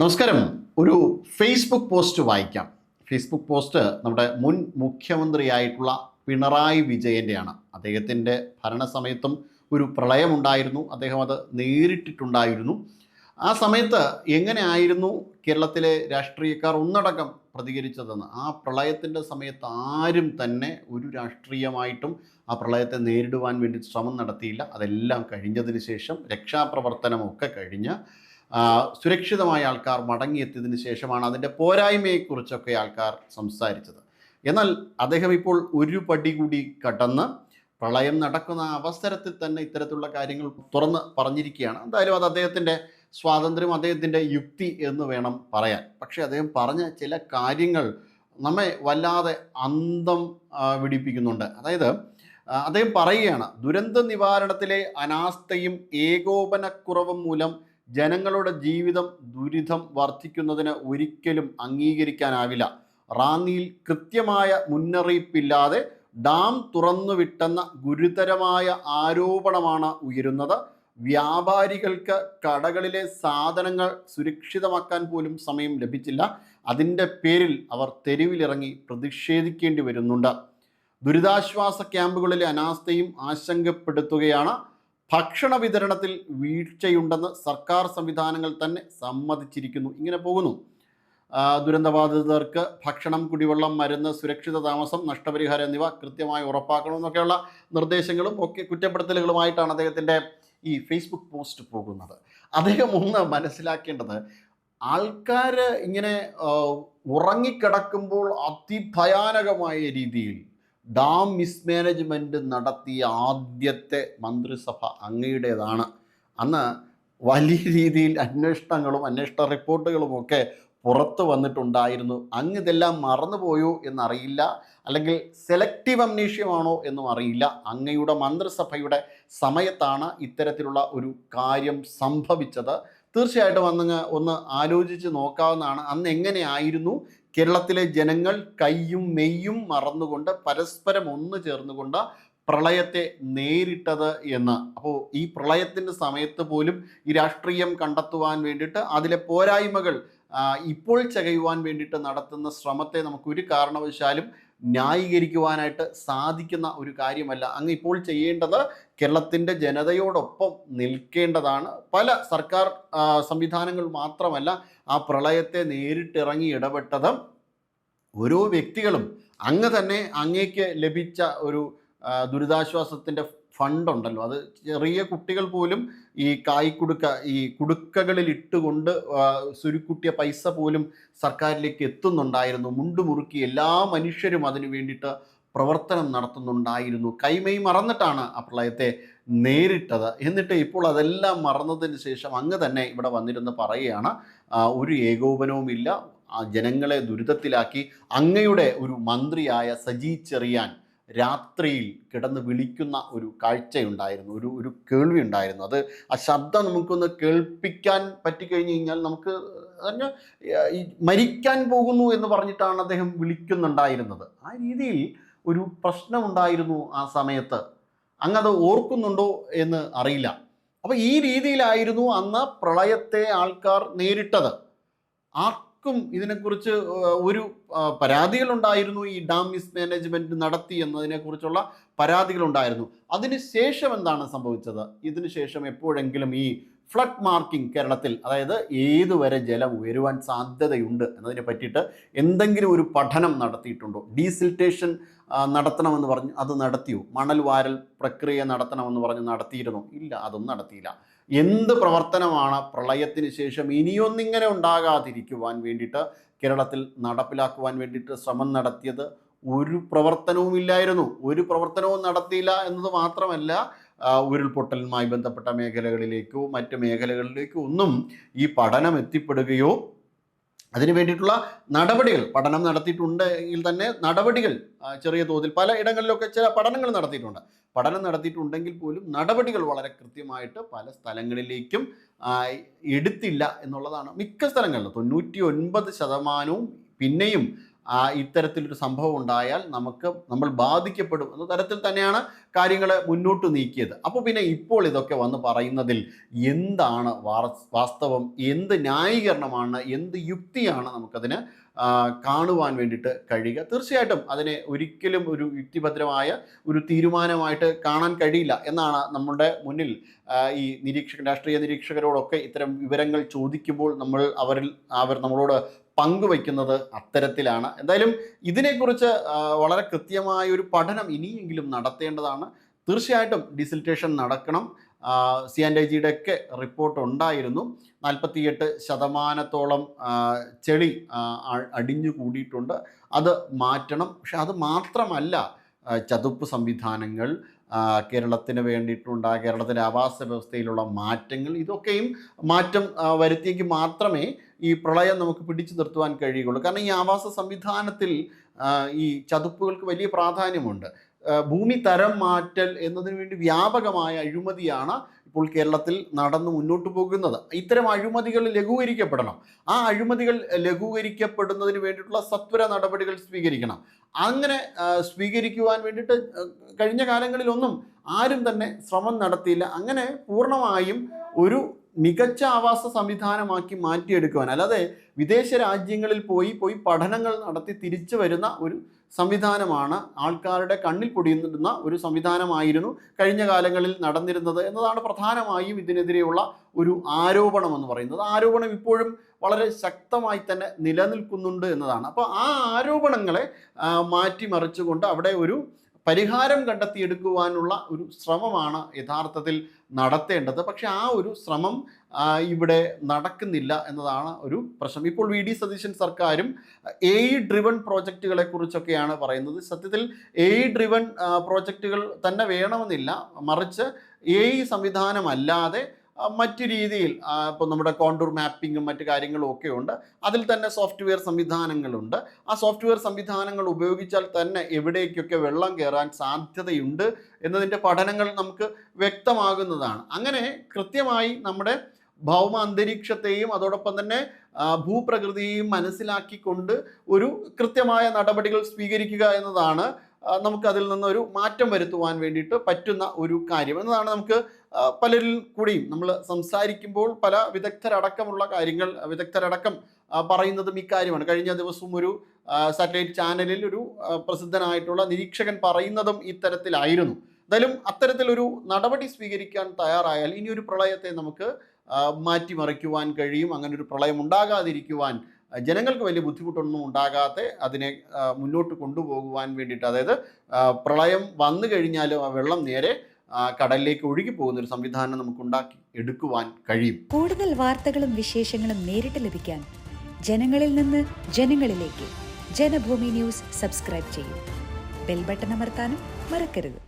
നമസ്കാരം. ഒരു Facebook post വായിക്കാം. ഫേസ്ബുക്ക് പോസ്റ്റ് നമ്മുടെ മുൻ മുഖ്യമന്ത്രിയായിട്ടുള്ള പിണറായി വിജയൻ്റെയാണ്. അദ്ദേഹത്തിൻ്റെ ഭരണസമയത്തും ഒരു പ്രളയമുണ്ടായിരുന്നു. അദ്ദേഹം അത് നേരിട്ടിട്ടുണ്ടായിരുന്നു. ആ സമയത്ത് എങ്ങനെയായിരുന്നു കേരളത്തിലെ രാഷ്ട്രീയക്കാർ ഒന്നടങ്കം പ്രതികരിച്ചതെന്ന്, ആ പ്രളയത്തിൻ്റെ സമയത്ത് ആരും തന്നെ ഒരു രാഷ്ട്രീയമായിട്ടും ആ പ്രളയത്തെ നേരിടുവാൻ വേണ്ടി ശ്രമം നടത്തിയില്ല. അതെല്ലാം കഴിഞ്ഞതിന് ശേഷം രക്ഷാപ്രവർത്തനമൊക്കെ കഴിഞ്ഞ് സുരക്ഷിതമായ ആൾക്കാർ മടങ്ങിയെത്തിയതിന് ശേഷമാണ് അതിൻ്റെ പോരായ്മയെക്കുറിച്ചൊക്കെ ആൾക്കാർ സംസാരിച്ചത്. എന്നാൽ അദ്ദേഹം ഇപ്പോൾ ഒരു പടി കൂടി കടന്ന് പ്രളയം നടക്കുന്ന അവസരത്തിൽ തന്നെ ഇത്തരത്തിലുള്ള കാര്യങ്ങൾ തുറന്ന് പറഞ്ഞിരിക്കുകയാണ്. എന്തായാലും അത് അദ്ദേഹത്തിൻ്റെ സ്വാതന്ത്ര്യം, അദ്ദേഹത്തിൻ്റെ യുക്തി എന്ന് വേണം പറയാൻ. പക്ഷേ അദ്ദേഹം പറഞ്ഞ ചില കാര്യങ്ങൾ നമ്മെ വല്ലാതെ അന്തം വിടിപ്പിക്കുന്നുണ്ട്. അതായത് അദ്ദേഹം പറയുകയാണ്, ദുരന്ത നിവാരണത്തിലെ അനാസ്ഥയും ഏകോപനക്കുറവും മൂലം ജനങ്ങളുടെ ജീവിതം ദുരിതം വർദ്ധിക്കുന്നതിന് ഒരിക്കലും അംഗീകരിക്കാനാവില്ല. റാന്നിയിൽ കൃത്യമായ മുന്നറിയിപ്പില്ലാതെ ഡാം തുറന്നുവിട്ടെന്ന ഗുരുതരമായ ആരോപണമാണ് ഉയരുന്നത്. വ്യാപാരികൾക്ക് കടകളിലെ സാധനങ്ങൾ സുരക്ഷിതമാക്കാൻ പോലും സമയം ലഭിച്ചില്ല. അതിൻ്റെ പേരിൽ അവർ തെരുവിലിറങ്ങി പ്രതിഷേധിക്കേണ്ടി വരുന്നുണ്ട്. ദുരിതാശ്വാസ ക്യാമ്പുകളിലെ അനാസ്ഥയും ആശങ്കപ്പെടുത്തുകയാണ്. ഭക്ഷണ വിതരണത്തിൽ വീഴ്ചയുണ്ടെന്ന് സർക്കാർ സംവിധാനങ്ങൾ തന്നെ സമ്മതിച്ചിരിക്കുന്നു. ഇങ്ങനെ പോകുന്നു. ദുരന്തബാധിതർക്ക് ഭക്ഷണം, കുടിവെള്ളം, മരുന്ന്, സുരക്ഷിത താമസം, നഷ്ടപരിഹാരം എന്നിവ കൃത്യമായി ഉറപ്പാക്കണമെന്നൊക്കെയുള്ള നിർദ്ദേശങ്ങളും ഒക്കെ കുറ്റപ്പെടുത്തലുകളുമായിട്ടാണ് അദ്ദേഹത്തിൻ്റെ ഈ ഫേസ്ബുക്ക് പോസ്റ്റ് പോകുന്നത്. അദ്ദേഹം ഒന്ന് മനസ്സിലാക്കേണ്ടത്, ആൾക്കാർ ഇങ്ങനെ ഉറങ്ങിക്കിടക്കുമ്പോൾ അതിഭയാനകമായ രീതിയിൽ ഡാം മിസ്മാനേജ്മെൻറ്റ് നടത്തിയ ആദ്യത്തെ മന്ത്രിസഭ അങ്ങയുടേതാണ്. അന്ന് വലിയ രീതിയിൽ അന്വേഷണ റിപ്പോർട്ടുകളുമൊക്കെ പുറത്തു വന്നിട്ടുണ്ടായിരുന്നു. അങ്ങ് ഇതെല്ലാം മറന്നുപോയോ എന്നറിയില്ല, അല്ലെങ്കിൽ സെലക്റ്റീവ് അംനീഷ്യമാണോ എന്നും അറിയില്ല. അങ്ങയുടെ മന്ത്രിസഭയുടെ സമയത്താണ് ഇത്തരത്തിലുള്ള ഒരു കാര്യം സംഭവിച്ചത്. തീർച്ചയായിട്ടും അന്ന് ഒന്ന് ആലോചിച്ച് നോക്കാവുന്നതാണ്. അന്ന് എങ്ങനെയായിരുന്നു കേരളത്തിലെ ജനങ്ങൾ കയ്യും മെയ്യും മറന്നുകൊണ്ട് പരസ്പരം ഒന്നു ചേർന്നുകൊണ്ട് പ്രളയത്തെ നേരിട്ടത് എന്ന്. അപ്പോൾ ഈ പ്രളയത്തിൻ്റെ സമയത്ത് പോലും ഈ രാഷ്ട്രീയം കണ്ടെത്തുവാൻ വേണ്ടിയിട്ട് അതിലെ പോരായ്മകൾ ഇപ്പോൾ ചകയുവാൻ വേണ്ടിയിട്ട് നടത്തുന്ന ശ്രമത്തെ നമുക്കൊരു കാരണവശാലും ന്യായീകരിക്കുവാനായിട്ട് സാധിക്കുന്ന ഒരു കാര്യമല്ല. അങ്ങ് ഇപ്പോൾ ചെയ്യേണ്ടത് കേരളത്തിൻ്റെ ജനതയോടൊപ്പം നിൽക്കേണ്ടതാണ്. പല സർക്കാർ സംവിധാനങ്ങൾ മാത്രമല്ല ആ പ്രളയത്തെ നേരിട്ടിറങ്ങി ഇടപെട്ടത് ഓരോ വ്യക്തികളും. അങ്ങ് തന്നെ അങ്ങേക്ക് ലഭിച്ച ഒരു ദുരിതാശ്വാസത്തിൻ്റെ ഫണ്ടുണ്ടല്ലോ, അത് ചെറിയ കുട്ടികൾ പോലും ഈ ഈ കുടുക്കകളിൽ ഇട്ടുകൊണ്ട് സുരുക്കുട്ടിയ പൈസ പോലും സർക്കാരിലേക്ക് എത്തുന്നുണ്ടായിരുന്നു. മുണ്ടുമുറുക്കി എല്ലാ മനുഷ്യരും അതിനു വേണ്ടിയിട്ട് പ്രവർത്തനം നടത്തുന്നുണ്ടായിരുന്നു. കൈമൈ മറന്നിട്ടാണ് ആ പ്രളയത്തെ നേരിട്ടത്. എന്നിട്ട് ഇപ്പോൾ അതെല്ലാം മറന്നതിന് ശേഷം അങ്ങ് തന്നെ ഇവിടെ വന്നിരുന്ന് പറയുകയാണ്, ഒരു ഏകോപനവുമില്ല, ജനങ്ങളെ ദുരിതത്തിലാക്കി. അങ്ങയുടെ ഒരു മന്ത്രിയായ സജി ചെറിയാൻ രാത്രിയിൽ കിടന്ന് വിളിക്കുന്ന ഒരു കാഴ്ചയുണ്ടായിരുന്നു, ഒരു കേൾവി ഉണ്ടായിരുന്നു. അത് ആ ശബ്ദം നമുക്കൊന്ന് കേൾപ്പിക്കാൻ പറ്റിക്കഴിഞ്ഞ് കഴിഞ്ഞാൽ നമുക്ക് അതിന് ഈ മരിക്കാൻ പോകുന്നു എന്ന് പറഞ്ഞിട്ടാണ് അദ്ദേഹം വിളിക്കുന്നുണ്ടായിരുന്നത്. ആ രീതിയിൽ ഒരു പ്രശ്നമുണ്ടായിരുന്നു ആ സമയത്ത്. അങ്ങത് ഓർക്കുന്നുണ്ടോ എന്ന് അറിയില്ല. അപ്പോൾ ഈ രീതിയിലായിരുന്നു അന്ന് പ്രളയത്തെ ആൾക്കാർ നേരിട്ടത്. ആർക്കും ഇതിനെക്കുറിച്ച് ഒരു പരാതികളുണ്ടായിരുന്നു. ഈ ഡാം മിസ്മാനേജ്മെൻറ്റ് നടത്തി എന്നതിനെക്കുറിച്ചുള്ള പരാതികളുണ്ടായിരുന്നു. അതിനുശേഷം എന്താണ് സംഭവിച്ചത്? ഇതിനുശേഷം എപ്പോഴെങ്കിലും ഈ ഫ്ലഡ് മാർക്കിംഗ് കേരളത്തിൽ, അതായത് ഏതുവരെ ജലം ഉയരുവാൻ സാധ്യതയുണ്ട് എന്നതിനെ പറ്റിയിട്ട് എന്തെങ്കിലും ഒരു പഠനം നടത്തിയിട്ടുണ്ടോ? ഡീസിൽറ്റേഷൻ നടത്തണമെന്ന് പറഞ്ഞ് അത് നടത്തിയോ? മണൽ വാരൽ പ്രക്രിയ നടത്തണമെന്ന് പറഞ്ഞ് നടത്തിയിരുന്നോ? ഇല്ല, അതൊന്നും നടത്തിയില്ല. എന്ത് പ്രവർത്തനമാണ് പ്രളയത്തിന് ശേഷം ഇനിയൊന്നിങ്ങനെ ഉണ്ടാകാതിരിക്കുവാൻ വേണ്ടിയിട്ട് കേരളത്തിൽ നടപ്പിലാക്കുവാൻ വേണ്ടിയിട്ട് ശ്രമം നടത്തിയത്? ഒരു പ്രവർത്തനവും ഇല്ലായിരുന്നു. ഒരു പ്രവർത്തനവും നടത്തിയില്ല എന്നത് മാത്രമല്ല, ഉരുൾപൊട്ടലുമായി ബന്ധപ്പെട്ട മേഖലകളിലേക്കോ മറ്റ് മേഖലകളിലേക്കോ ഒന്നും ഈ പഠനം എത്തിപ്പെടുകയോ അതിന് വേണ്ടിയിട്ടുള്ള നടപടികൾ, പഠനം നടത്തിയിട്ടുണ്ടെങ്കിൽ തന്നെ നടപടികൾ ചെറിയ തോതിൽ പല ഇടങ്ങളിലൊക്കെ ചില പഠനങ്ങൾ നടത്തിയിട്ടുണ്ട്. പഠനം നടത്തിയിട്ടുണ്ടെങ്കിൽ പോലും നടപടികൾ വളരെ കൃത്യമായിട്ട് പല സ്ഥലങ്ങളിലേക്കും എടുത്തില്ല എന്നുള്ളതാണ്. മിക്ക സ്ഥലങ്ങളിലും 99% പിന്നെയും ഇത്തരത്തിലൊരു സംഭവം ഉണ്ടായാൽ നമ്മൾ ബാധിക്കപ്പെടും എന്ന തരത്തിൽ തന്നെയാണ് കാര്യങ്ങൾ മുന്നോട്ട് നീക്കിയത്. അപ്പോൾ പിന്നെ ഇപ്പോൾ ഇതൊക്കെ വന്ന് പറയുന്നതിൽ എന്താണ് വാസ്തവം, എന്ത് ന്യായീകരണമാണ്, എന്ത് യുക്തിയാണ് നമുക്കതിന് കാണുവാൻ വേണ്ടിയിട്ട് കഴിയുക? തീർച്ചയായിട്ടും അതിനെ ഒരിക്കലും ഒരു യുക്തിഭദ്രമായ ഒരു തീരുമാനമായിട്ട് കാണാൻ കഴിയില്ല എന്നാണ് നമ്മുടെ മുന്നിൽ ഈ രാഷ്ട്രീയ നിരീക്ഷകരോടൊക്കെ ഇത്തരം വിവരങ്ങൾ ചോദിക്കുമ്പോൾ അവർ നമ്മളോട് പങ്കുവയ്ക്കുന്നത് അത്തരത്തിലാണ്. എന്തായാലും ഇതിനെക്കുറിച്ച് വളരെ കൃത്യമായ ഒരു പഠനം ഇനിയെങ്കിലും നടത്തേണ്ടതാണ്. തീർച്ചയായിട്ടും ഡിസിൽറ്റേഷൻ നടക്കണം. CNIG-യുടെ ഒക്കെ റിപ്പോർട്ട് ഉണ്ടായിരുന്നു. 48% ചെളി അടിഞ്ഞു കൂടിയിട്ടുണ്ട്. അത് മാറ്റണം. പക്ഷെ അത് മാത്രമല്ല, ചതുപ്പ് സംവിധാനങ്ങൾ, കേരളത്തിന് കേരളത്തിൻ്റെ ആവാസ വ്യവസ്ഥയിലുള്ള മാറ്റങ്ങൾ, ഇതൊക്കെയും മാറ്റം വരുത്തിയെങ്കിൽ മാത്രമേ ഈ പ്രളയം നമുക്ക് പിടിച്ചു നിർത്തുവാൻ കഴിയുകയുള്ളൂ. കാരണം ഈ ആവാസ സംവിധാനത്തിൽ ഈ ചതുപ്പുകൾക്ക് വലിയ പ്രാധാന്യമുണ്ട്. ഭൂമി തരം മാറ്റൽ എന്നതിന് വേണ്ടി വ്യാപകമായ അഴിമതിയാണ് ഇപ്പോൾ കേരളത്തിൽ നടന്നു മുന്നോട്ട് പോകുന്നത്. ഇത്തരം അഴിമതികൾ ലഘൂകരിക്കപ്പെടണം. ആ അഴിമതികൾ ലഘൂകരിക്കപ്പെടുന്നതിന് വേണ്ടിയിട്ടുള്ള സത്വര നടപടികൾ സ്വീകരിക്കണം. അങ്ങനെ സ്വീകരിക്കുവാൻ വേണ്ടിയിട്ട് കഴിഞ്ഞ കാലങ്ങളിലൊന്നും ആരും തന്നെ ശ്രമം നടത്തിയില്ല. അങ്ങനെ പൂർണ്ണമായും ഒരു മികച്ച ആവാസ സംവിധാനമാക്കി മാറ്റിയെടുക്കുവാൻ, അല്ലാതെ വിദേശ രാജ്യങ്ങളിൽ പോയി പഠനങ്ങൾ നടത്തി തിരിച്ചു വരുന്ന ഒരു സംവിധാനമാണ്, ആൾക്കാരുടെ കണ്ണിൽ പൊടിയുന്ന ഒരു സംവിധാനമായിരുന്നു കഴിഞ്ഞ കാലങ്ങളിൽ നടന്നിരുന്നത് എന്നതാണ് പ്രധാനമായും ഇതിനെതിരെയുള്ള ഒരു ആരോപണം എന്ന് പറയുന്നത്. ആരോപണം ഇപ്പോഴും വളരെ ശക്തമായി തന്നെ നിലനിൽക്കുന്നുണ്ട് എന്നതാണ്. അപ്പോൾ ആ ആരോപണങ്ങളെ മാറ്റിമറിച്ചുകൊണ്ട് അവിടെ ഒരു പരിഹാരം കണ്ടെത്തിയെടുക്കുവാനുള്ള ഒരു ശ്രമമാണ് യഥാർത്ഥത്തിൽ നടത്തേണ്ടത്. പക്ഷെ ആ ഒരു ശ്രമം ഇവിടെ നടക്കുന്നില്ല എന്നതാണ് ഒരു പ്രശ്നം. ഇപ്പോൾ VD സതീശൻ സർക്കാരും AI ഡ്രിവൺ പ്രോജക്റ്റുകളെ കുറിച്ചൊക്കെയാണ് പറയുന്നത്. സത്യത്തിൽ AI ഡ്രിവൺ പ്രോജക്റ്റുകൾ തന്നെ വേണമെന്നില്ല, മറിച്ച് AI സംവിധാനമല്ലാതെ മറ്റു രീതിയിൽ ഇപ്പോൾ നമ്മുടെ കോണ്ടൂർ മാപ്പിങ്ങും മറ്റു കാര്യങ്ങളും ഒക്കെ ഉണ്ട്. അതിൽ തന്നെ സോഫ്റ്റ്വെയർ സംവിധാനങ്ങളുണ്ട്. ആ സോഫ്റ്റ്വെയർ സംവിധാനങ്ങൾ ഉപയോഗിച്ചാൽ തന്നെ എവിടേക്കൊക്കെ വെള്ളം കയറാൻ സാധ്യതയുണ്ട് എന്നതിൻ്റെ പഠനങ്ങൾ നമുക്ക് വ്യക്തമാകുന്നതാണ്. അങ്ങനെ കൃത്യമായി നമ്മുടെ ഭൗമ അന്തരീക്ഷത്തെയും അതോടൊപ്പം തന്നെ ഭൂപ്രകൃതിയെയും മനസ്സിലാക്കിക്കൊണ്ട് ഒരു കൃത്യമായ നടപടികൾ സ്വീകരിക്കുക എന്നതാണ് നമുക്കതിൽ നിന്നൊരു മാറ്റം വരുത്തുവാൻ വേണ്ടിയിട്ട് പറ്റുന്ന ഒരു കാര്യം എന്നതാണ്. നമുക്ക് പലരിൽ കൂടിയും നമ്മൾ സംസാരിക്കുമ്പോൾ പല വിദഗ്ധരടക്കം പറയുന്നതും ഇക്കാര്യമാണ്. കഴിഞ്ഞ ദിവസം ഒരു സാറ്റലൈറ്റ് ചാനലിൽ ഒരു പ്രസിദ്ധനായിട്ടുള്ള നിരീക്ഷകൻ പറയുന്നതും ഇത്തരത്തിലായിരുന്നു. എന്തായാലും അത്തരത്തിലൊരു നടപടി സ്വീകരിക്കാൻ തയ്യാറായാൽ ഇനിയൊരു പ്രളയത്തെ നമുക്ക് മാറ്റിമറിക്കുവാൻ കഴിയും. അങ്ങനെ ഒരു പ്രളയം ഉണ്ടാകാതിരിക്കുവാൻ, ജനങ്ങൾക്ക് വലിയ ബുദ്ധിമുട്ടൊന്നും ഉണ്ടാകാതെ അതിനെ മുന്നോട്ട് കൊണ്ടുപോകുവാൻ വേണ്ടിയിട്ട്, അതായത് പ്രളയം വന്നു കഴിഞ്ഞാലും ആ വെള്ളം നേരെ കടലിലേക്ക് ഒഴുകി പോകുന്ന ഒരു സംവിധാനം നമുക്ക് ഉണ്ടാക്കി എടുക്കുവാൻ കഴിയും. കൂടുതൽ വാർത്തകളും വിശേഷങ്ങളും നേരിട്ട് ലഭിക്കാൻ ജനങ്ങളിൽ നിന്ന് ജനങ്ങളിലേക്ക് ജനഭൂമി ന്യൂസ് സബ്സ്ക്രൈബ് ചെയ്യൂ. ബെൽ ബട്ടൺ അമർത്താനും മറക്കരുത്.